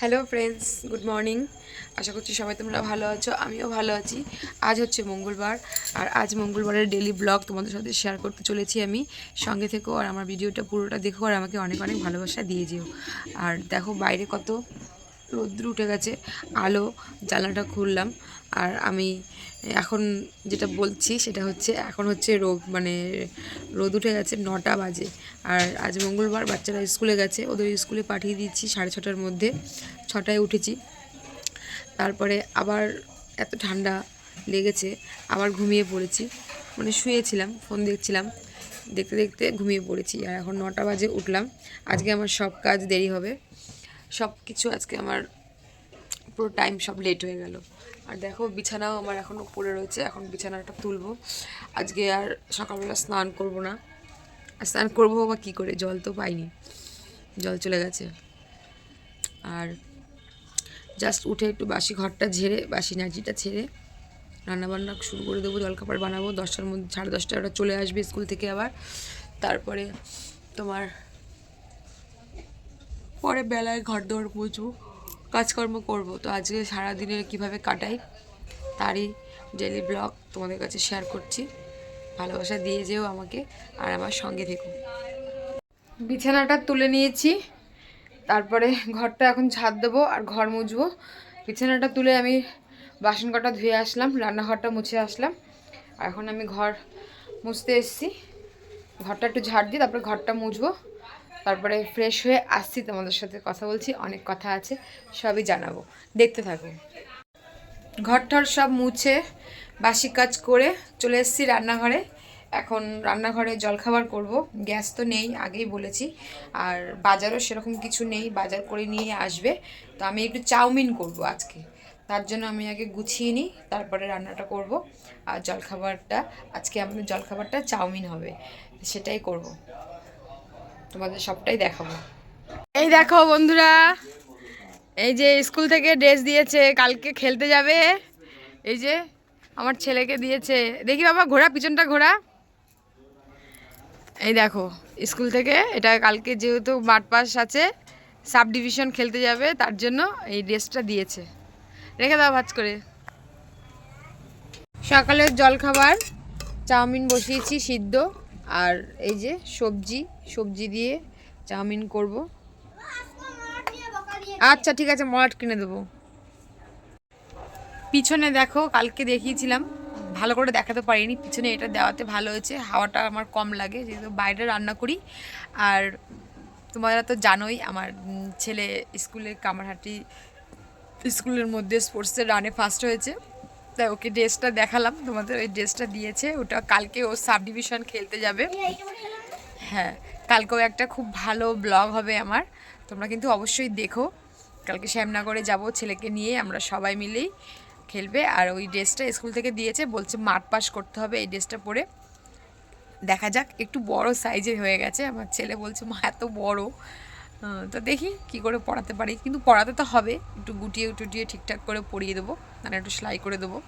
Hello friends, good morning. আশা করছি সবাই তোমরা ভালো আছো, আমিও ভালো আছি। আজ হচ্ছে মঙ্গলবার, আর আজ মঙ্গলবারের ডেলি ব্লগ তোমাদের সাথে শেয়ার করতে চলেছি আমি। সঙ্গে থেকো আর আমার ভিডিওটা পুরোটা দেখো, আর আমাকে অনেক অনেক ভালোবাসা দিয়ে যেও। আর দেখো বাইরে কত রোদ্র উঠে গেছে, আলো জানলাটা খুললাম। আর আমি এখন যেটা বলছি সেটা হচ্ছে, এখন হচ্ছে রোদ উঠে গেছে, 9টা বাজে। আর আজ মঙ্গলবার, বাচ্চারা স্কুলে গেছে, ওদের স্কুলে পাঠিয়ে দিচ্ছি 6:30টার মধ্যে। 6টায় উঠেছি, তারপরে আবার এত ঠান্ডা লেগেছে, আবার ঘুমিয়ে পড়েছি। শুয়েছিলাম, ফোন দেখছিলাম, দেখতে দেখতে ঘুমিয়ে পড়েছি। আর এখন 9টা বাজে উঠলাম। আজকে আমার সব কাজ দেরি হবে, সব কিছু আজকে আমার পুরো টাইম সব লেট হয়ে গেল। আর দেখো বিছানাও আমার এখনও পড়ে রয়েছে, এখন বিছানাটা তুলবো। আজকে আর সকালবেলা স্নান করব না। আর স্নান করবো বা কী করে, জল তো পাইনি, জল চলে গেছে। আর জাস্ট উঠে একটু বাসি ঘরটা ঝেড়ে, বাসি নাজিটা ছেড়ে রান্নাবান্না শুরু করে দেবো। জলখাবার বানাবো 10টার মধ্যে, 10:30টায় ওরা চলে আসবে স্কুল থেকে আবার। তারপরে তোমার পরে বেলায় ঘর দৌড় মুছবো, কাজকর্ম করব। তো আজকে সারাদিনের কীভাবে কাটাই তারই ডেলি ব্লগ তোমাদের কাছে শেয়ার করছি। ভালোবাসা দিয়ে যেও আমাকে, আর আমার সঙ্গে থেকো। বিছানাটা তুলে নিয়েছি, তারপরে ঘরটা এখন ঝাড় দেবো আর ঘর মুছবো। বিছানাটা তুলে আমি বাসন কটা ধুয়ে আসলাম, রান্নাঘরটা মুছে আসলাম। আর এখন আমি ঘর মুছতে এসেছি, ঘরটা একটু ঝাড় দিই, তারপরে ঘরটা মুছবো। তারপরে ফ্রেশ হয়ে আসছি, তোমাদের সাথে কথা বলছি, অনেক কথা আছে, সবই জানাবো, দেখতে থাকো। ঘরটার সব মুছে বাসি কাজ করে চলে এসেছি রান্নাঘরে। এখন রান্নাঘরে জলখাবার করব, গ্যাস তো নেই, আগেই বলেছি। আর বাজারও সেরকম কিছু নেই, বাজার করে নিয়ে আসবে। তো আমি একটু চাউমিন করব আজকে, তার জন্য আমি আগে গুছিয়ে নিই, তারপরে রান্নাটা করব। আর জলখাবারটা, আজকে আমাদের জলখাবারটা চাউমিন হবে, সেটাই করব, তোমাদের সবটাই দেখাবো। এই দেখো বন্ধুরা, এই যে স্কুল থেকে ড্রেস দিয়েছে, কালকে খেলতে যাবে। এই যে আমার ছেলেকে দিয়েছে, দেখি বাবা ঘোড়া, পিছনটা ঘোড়া। এই দেখো স্কুল থেকে এটা, কালকে যেহেতু মাঠ পাস আছে, সাব ডিভিশন খেলতে যাবে, তার জন্য এই ড্রেসটা দিয়েছে। রেখে দাও ভাজ করে। সকালের জলখাবার চাউমিন বসিয়েছি সিদ্ধ, আর এই যে সবজি, সবজি দিয়ে চাউমিন করব। আচ্ছা ঠিক আছে, মলাট কিনে দেবো। পিছনে দেখো, কালকে দেখিয়েছিলাম, ভালো করে দেখাতে পারিনি, পিছনে এটা দেওয়াতে ভালো হয়েছে, হাওয়াটা আমার কম লাগে যেহেতু বাইরে রান্না করি। আর তোমরা তো জানোই আমার ছেলে স্কুলে কামারহাটি স্কুলের মধ্যে স্পোর্টসের রানে ফার্স্ট হয়েছে, তাই ওকে ড্রেসটা দেখালাম তোমাদের। ওই ড্রেসটা দিয়েছে, ওটা কালকে ও সাব ডিভিশন খেলতে যাবে। হ্যাঁ, কালকেও একটা খুব ভালো ব্লগ হবে আমার, তোমরা কিন্তু অবশ্যই দেখো। কালকে শ্যামনগরে যাব ছেলেকে নিয়ে, আমরা সবাই মিলেই খেলবে। আর ওই ড্রেসটা স্কুল থেকে দিয়েছে, বলছে মাঠ পাস করতে হবে এই ড্রেসটা পরে। দেখা যাক, একটু বড় সাইজের হয়ে গেছে, আমার ছেলে বলছে মা এত বড়। তো দেখি কি করে পড়াতে পারি, কিন্তু পড়াতে তো হবে, একটু গুটিয়ে টুটিয়ে ঠিকঠাক করে পরিয়ে দেবো, মানে একটু সেলাই করে দেবো।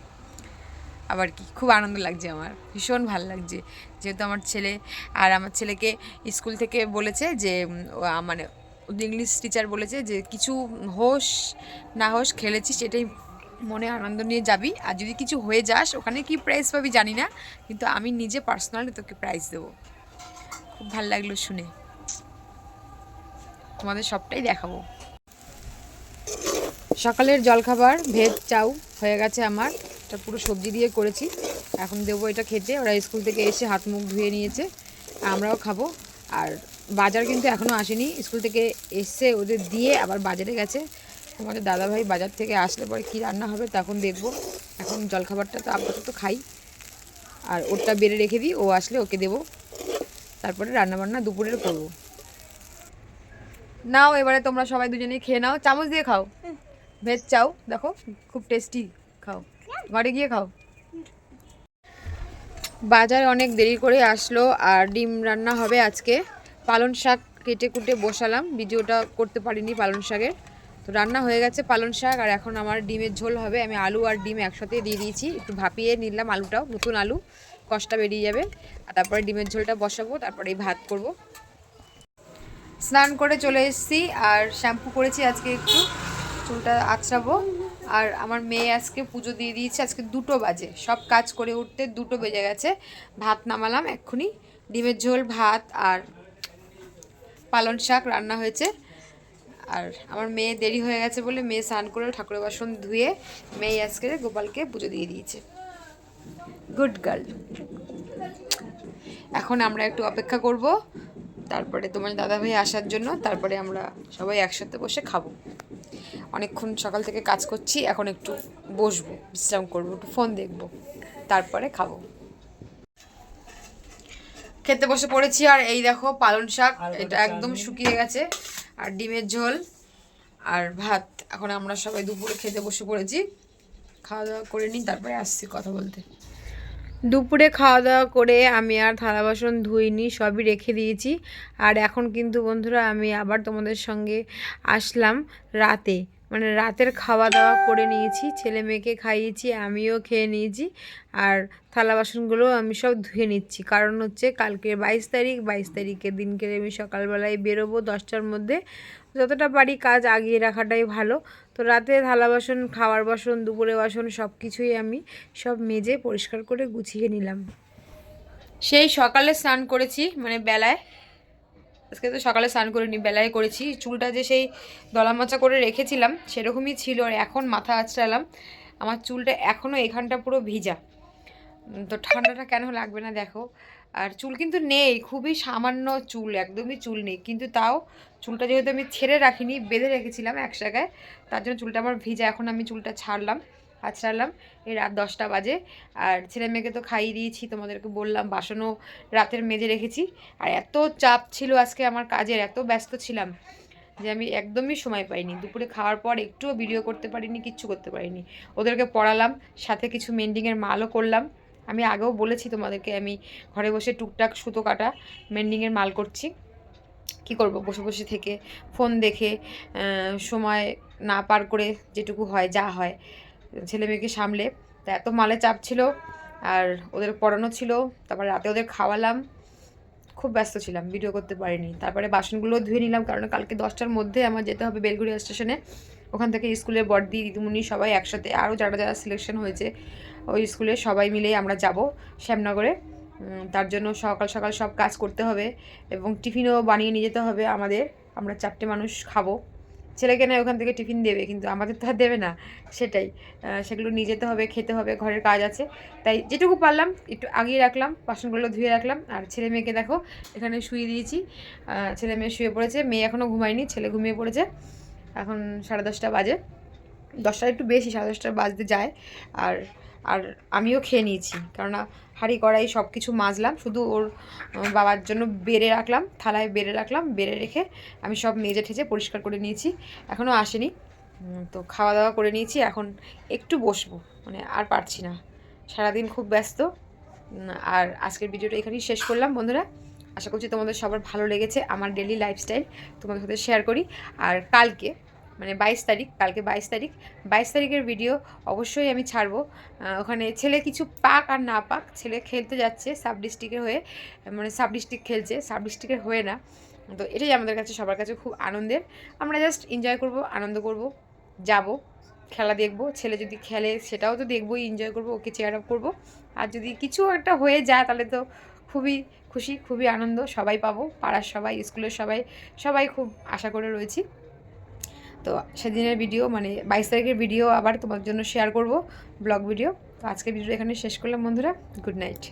আবার কি, খুব আনন্দ লাগছে আমার, ভীষণ ভালো লাগছে, যেহেতু আমার ছেলে। আর আমার ছেলেকে স্কুল থেকে বলেছে যে মানে ইংলিশ টিচার বলেছে যে কিছু হোস না হোস খেলেছিস, সেটাই মনে আনন্দ নিয়ে যাবি, আর যদি কিছু হয়ে যাস ওখানে কি প্রাইজ পাবি জানি না, কিন্তু আমি নিজে পার্সোনালি তোকে প্রাইজ দেবো। খুব ভালো লাগলো শুনে, তোমাদের সবটাই দেখাবো। সকালের জলখাবার ভেজ চাউ হয়ে গেছে আমার, এটা পুরো সবজি দিয়ে করেছি। এখন দেবো এটা খেতে, ওরা স্কুল থেকে এসে হাত মুখ ধুয়ে নিয়েছে, আমরাও খাবো। আর বাজার কিন্তু এখনও আসেনি, স্কুল থেকে এসে ওদের দিয়ে আবার বাজারে গেছে। তোমাদের দাদাভাই বাজার থেকে আসলে পরে কী রান্না হবে তখন দেখবো। এখন জলখাবারটা তো আপাতত খাই, আর ওরটা বেড়ে রেখে দিই, ও আসলে ওকে দেবো, তারপরে রান্নাবান্না দুপুরের করবো। নাও এবারে তোমরা সবাই দুজনেই খেয়ে নাও, চামচ দিয়ে খাও। ভেজ চাও দেখো খুব টেস্টি, খাও, ঘরে গিয়ে খাও। বাজার অনেক দেরি করে আসলো, আর ডিম রান্না হবে আজকে। পালং শাক কেটে কুটে বসালাম, ভিডিওটা করতে পারিনি পালং শাকের। তো রান্না হয়ে গেছে পালং শাক, আর এখন আমার ডিমের ঝোল হবে। আমি আলু আর ডিম একসাথে দিয়ে দিয়েছি, একটু ভাপিয়ে নিলাম আলুটাও, নতুন আলু, কষটা বেরিয়ে যাবে। আর তারপরে ডিমের ঝোলটা বসাবো, তারপরে এই ভাত করব। স্নান করে চলে এসেছি, আর শ্যাম্পু করেছি আজকে একটু, চুলটা আঁচড়াবো। আর আমার মেয়ে আজকে পুজো দিয়ে দিয়েছে, আজকে 2টো বাজে, সব কাজ করে উঠতে 2টো বেজে গেছে। ভাত নামালাম এক্ষুনি, ডিমের ঝোল, ভাত আর পালং শাক রান্না হয়েছে। আর আমার মেয়ে দেরি হয়ে গেছে বলে মেয়ে স্নান করে ঠাকুরের বাসন ধুয়ে মেয়ে আজকে গোপালকে পুজো দিয়ে দিয়েছে। Good girl. এখন আমরা একটু অপেক্ষা করব, তারপরে তোমার দাদাভাই আসার জন্য, তারপরে আমরা সবাই একসাথে বসে খাবো। অনেকক্ষণ সকাল থেকে কাজ করছি, এখন একটু বসবো, বিশ্রাম করবো, একটু ফোন দেখবো, তারপরে খাবো। খেতে বসে পড়েছি। আর এই দেখো পালং শাক, এটা একদম শুকিয়ে গেছে, আর ডিমের ঝোল আর ভাত। এখন আমরা সবাই দুপুরে খেতে বসে পড়েছি, খাওয়া দাওয়া করে নিই, তারপরে আসছি কথা বলতে। দুপুরে খাওয়া দাওয়া করে আমি আর থালা বাসন ধুইনি, সবই রেখে দিয়েছি। আর এখন কিন্তু বন্ধুরা আমি আবার তোমাদের সঙ্গে আসলাম রাতে, মানে রাতের খাওয়া দাওয়া করে নিয়েছি, ছেলে মেয়েকে খাইয়েছি, আমিও খেয়ে নিয়েছি। আর থালা বাসনগুলো আমি সব ধুয়ে নিচ্ছি, কারণ হচ্ছে কালকে 22 তারিখ, 22 তারিখের দিনকে আমি সকালবেলায় বেরোবো 10টার মধ্যে। যতটা পারি কাজ আগিয়ে রাখাটাই ভালো। তো রাতে থালা বাসন, খাওয়ার বাসন, দুপুরে বাসন সব কিছুই আমি সব মেজে পরিষ্কার করে গুছিয়ে নিলাম। সেই সকালে স্নান করেছি, মানে বেলায়, আজকে তো সকালে স্নান করিনি, বেলায় করেছি। চুলটা যে সেই দলামাচা করে রেখেছিলাম সেরকমই ছিল, আর এখন মাথা আঁচড়ালাম। আমার চুলটা এখনও এখানটা পুরো ভিজা, তো ঠান্ডাটা কেন লাগবে না দেখো। আর চুল কিন্তু নেই, খুবই সামান্য চুল, একদমই চুল নেই, কিন্তু তাও চুলটা যেহেতু আমি ছেড়ে রাখিনি, বেঁধে রেখেছিলাম এক জায়গায়, তার জন্য চুলটা আমার ভিজা। এখন আমি চুলটা ছাড়লাম, আছড়ালাম। এই রাত 10টা বাজে। আর ছেলে মেয়েকে তো খাইয়ে দিয়েছি, তোমাদেরকে বললাম, বাসনও রাতের মেজে রেখেছি। আর এত চাপ ছিল আজকে আমার কাজের, এত ব্যস্ত ছিলাম যে আমি একদমই সময় পাইনি। দুপুরে খাওয়ার পর একটুও ভিডিও করতে পারিনি, কিচ্ছু করতে পারিনি। ওদেরকে পড়ালাম, সাথে কিছু মেন্ডিংয়ের মালও করলাম। আমি আগেও বলেছি তোমাদেরকে, আমি ঘরে বসে টুকটাক সুতো কাটা মেন্ডিংয়ের মাল করছি। কি করব, বসে বসে থেকে ফোন দেখে সময় না পার করে যেটুকু হয়, যা হয়, ছেলে মেয়েকে সামলে। তা এত মালে চাপ ছিল, আর ওদের পড়ানো ছিল, তারপর রাতে ওদের খাওয়ালাম, খুব ব্যস্ত ছিলাম, ভিডিও করতে পারিনি। তারপরে বাসনগুলো ধুয়ে নিলাম, কারণ কালকে 10টার মধ্যে আমার যেতে হবে বেলগুড়িয়া স্টেশনে। ওখান থেকে স্কুলের বড়দি, দিদিমণি সবাই একসাথে, আরও যারা যারা সিলেকশন হয়েছে ওই স্কুলে সবাই মিলেই আমরা যাব শ্যামনগরে। তার জন্য সকাল সকাল সব কাজ করতে হবে, এবং টিফিনও বানিয়ে নিয়ে যেতে হবে আমাদের। আমরা 4টে মানুষ খাবো। ছেলেকে না ওখান থেকে টিফিন দেবে, কিন্তু আমাদের তো আর দেবে না, সেটাই। সেগুলো নিয়ে যেতে হবে, খেতে হবে, ঘরের কাজ আছে। তাই যেটুকু পারলাম একটু আগিয়ে রাখলাম, বাসনগুলো ধুয়ে রাখলাম। আর ছেলে মেয়েকে দেখো এখানে শুয়ে দিয়েছি, ছেলে মেয়ে শুয়ে পড়েছে, মেয়ে এখনও ঘুমায়নি, ছেলে ঘুমিয়ে পড়েছে। এখন 10:30 বাজে, 10টা একটু বেশি, 10:30 বাজতে যায়। আর আর আমিও খেয়ে নিয়েছি, কেননা হাঁড়ি কড়াই সব কিছু মাজলাম, শুধু ওর বাবার জন্য বেড়ে রাখলাম, থালায় বেড়ে রাখলাম, বেড়ে রেখে আমি সব মেজে ঠেজে পরিষ্কার করে নিয়েছি। এখনও আসেনি, তো খাওয়া দাওয়া করে নিয়েছি, এখন একটু বসবো, মানে আর পারছি না, সারাদিন খুব ব্যস্ত। আর আজকের ভিডিওটা এখানেই শেষ করলাম বন্ধুরা। আশা করছি তোমাদের সবার ভালো লেগেছে আমার ডেলি লাইফস্টাইল, তোমাদের সাথে শেয়ার করি। আর কালকে মানে 22 তারিখ, কালকে 22 তারিখের ভিডিও অবশ্যই আমি ছাড়বো। ওখানে ছেলে কিছু পাক আর না পাক, ছেলে খেলতে যাচ্ছে সাব ডিস্ট্রিক্টের হয়ে, মানে সাব ডিস্ট্রিক্ট খেলছে, সাব ডিস্ট্রিক্টের হয়ে না। তো এটাই আমাদের কাছে, সবার কাছে খুব আনন্দের। আমরা জাস্ট এনজয় করব, আনন্দ করব, যাব, খেলা দেখব। ছেলে যদি খেলে সেটাও তো দেখবই, এনজয় করব, ওকে চেয়ার আপ করবো। আর যদি কিছু একটা হয়ে যায় তাহলে তো খুবই খুশি, খুবই আনন্দ সবাই পাবো, পাড়ার সবাই, স্কুলের সবাই, সবাই খুব আশা করে রয়েছি। তো সেদিনের ভিডিও, মানে 22 তারিখের ভিডিও আবার তোমার জন্য শেয়ার করব, ব্লগ ভিডিও। তো আজকের ভিডিও এখানে শেষ করলাম বন্ধুরা, গুড নাইট।